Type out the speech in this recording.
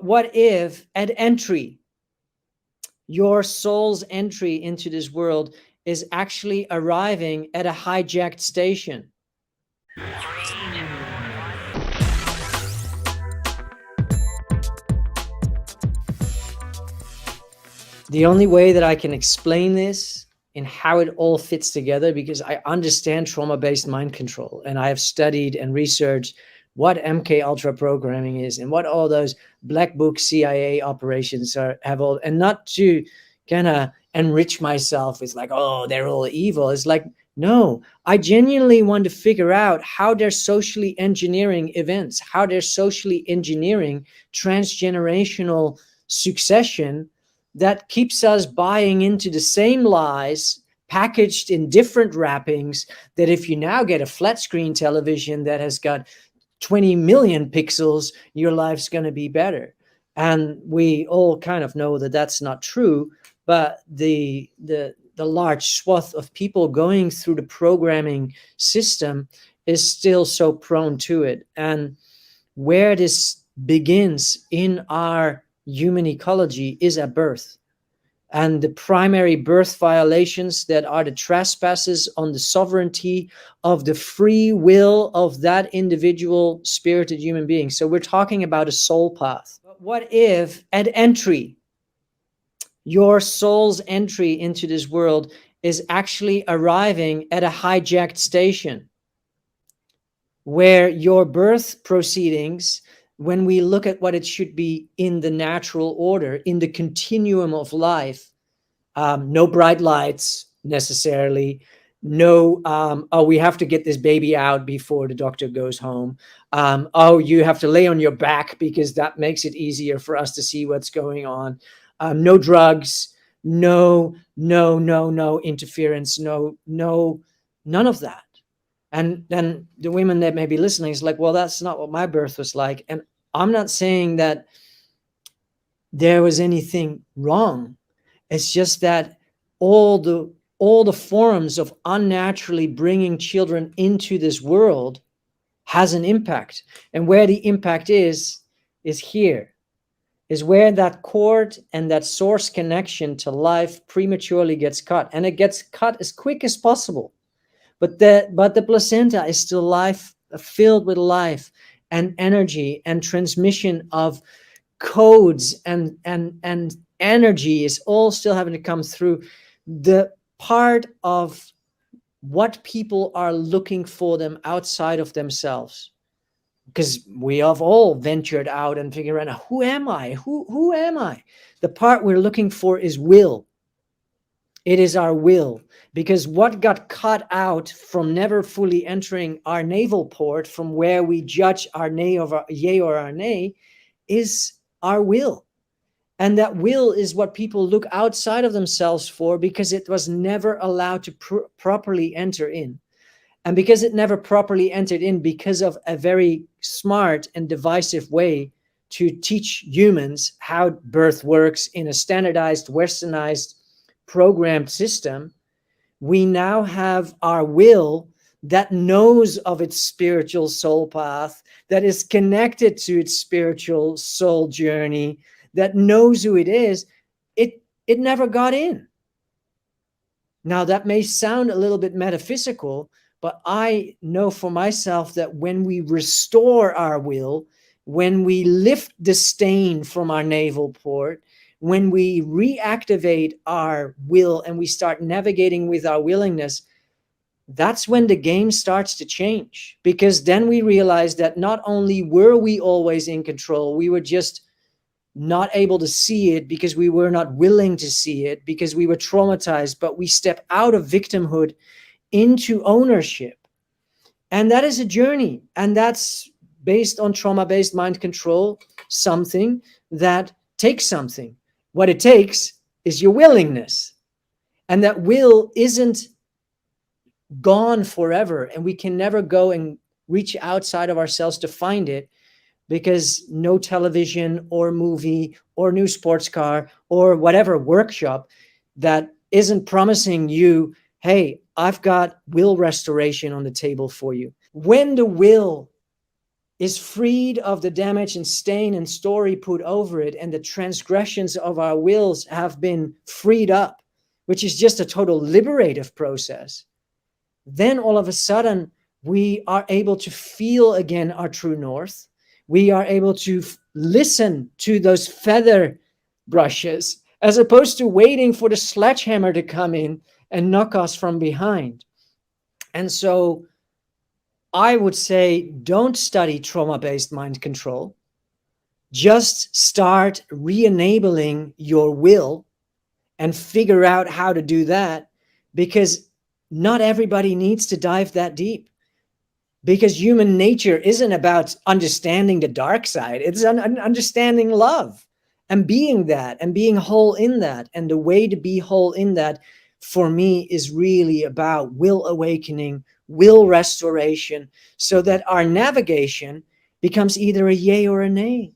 What if at entry, your soul's entry into this world is actually arriving at a hijacked station? The only way that I can explain this and how it all fits together, because I understand trauma-based mind control and I have studied and researched what MK Ultra programming is and what all those black book CIA operations have all, and not to kind of enrich myself. It's like, oh, they're all evil. It's like, no, I genuinely want to figure out how they're socially engineering events, how they're socially engineering transgenerational succession that keeps us buying into the same lies packaged in different wrappings, that if you now get a flat screen television that has got 20 million pixels, your life's going to be better. And we all kind of know that that's not true, but the large swath of people going through the programming system is still so prone to it. And where this begins in our human ecology is at birth. And the primary birth violations that are the trespasses on the sovereignty of the free will of that individual spirited human being. So we're talking about a soul path. But what if at entry, your soul's entry into this world is actually arriving at a hijacked station, where your birth proceedings, when we look at what it should be in the natural order, in the continuum of life, no bright lights necessarily, no, oh, we have to get this baby out before the doctor goes home. Oh, you have to lay on your back because that makes it easier for us to see what's going on. No drugs, no interference, none of that. And then the women that may be listening is like, well, that's not what my birth was like. And I'm not saying that there was anything wrong. It's just that all the forms of unnaturally bringing children into this world has an impact. And where the impact is here, is where that cord and that source connection to life prematurely gets cut. And it gets cut as quick as possible. But the placenta is still life, filled with life and energy and transmission of codes and energy is all still having to come through. The part of what people are looking for them outside of themselves, because we have all ventured out and figured out, who am I? Who am I? The part we're looking for is will. It is our will, because what got cut out from never fully entering our navel port, from where we judge our yay or our nay, is our will. And that will is what people look outside of themselves for, because it was never allowed to properly enter in. And because it never properly entered in, because of a very smart and divisive way to teach humans how birth works in a standardized, westernized, programmed system, we now have our will that knows of its spiritual soul path, that is connected to its spiritual soul journey, that knows who it is. It never got in. Now, that may sound a little bit metaphysical, but I know for myself that when we restore our will, when we lift the stain from our navel port, when we reactivate our will and we start navigating with our willingness, that's when the game starts to change. Because then we realize that not only were we always in control, we were just not able to see it because we were not willing to see it, because we were traumatized, but we step out of victimhood into ownership. And that is a journey. And that's based on trauma-based mind control, something that takes something. What it takes is your willingness. And that will isn't gone forever. And we can never go and reach outside of ourselves to find it, because no television or movie or new sports car or whatever workshop that isn't promising you, hey, I've got will restoration on the table for you. When the will is freed of the damage and stain and story put over it, and the transgressions of our wills have been freed up, which is just a total liberative process, then all of a sudden we are able to feel again our true north. We are able to listen to those feather brushes as opposed to waiting for the sledgehammer to come in and knock us from behind. And so I would say, don't study trauma-based mind control. Just start re-enabling your will and figure out how to do that, because not everybody needs to dive that deep. Because human nature isn't about understanding the dark side. It's understanding love and being that and being whole in that. And the way to be whole in that, for me, is really about will awakening, will restoration, so that our navigation becomes either a yay or a nay.